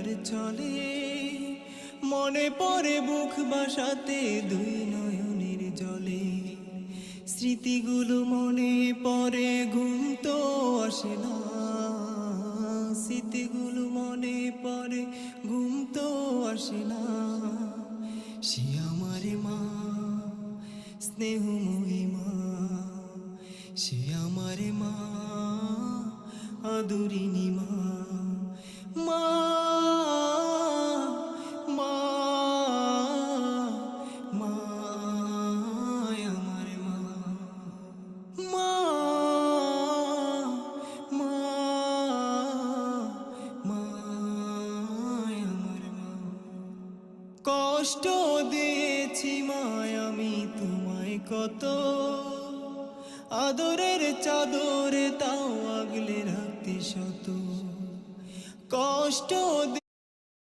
আর চলে, মনে পড়ে বুক বাসাতে দুই নয়নের জলে। স্মৃতিগুলো মনে পড়ে ঘুম তো আসে না, স্মৃতিগুলো মনে পড়ে ঘুম তো আসে না। সে আমারে মা, স্নেহময়ী মা, সে আমারে মা, আদরিনী মা। মা মা মা আমার মা, মা মা মা আমার মা। কষ্ট দিয়েছি মায় আমি তোমায় কত, আদরের চাদরে তাও আগলে রাখতে শত কষ্ট।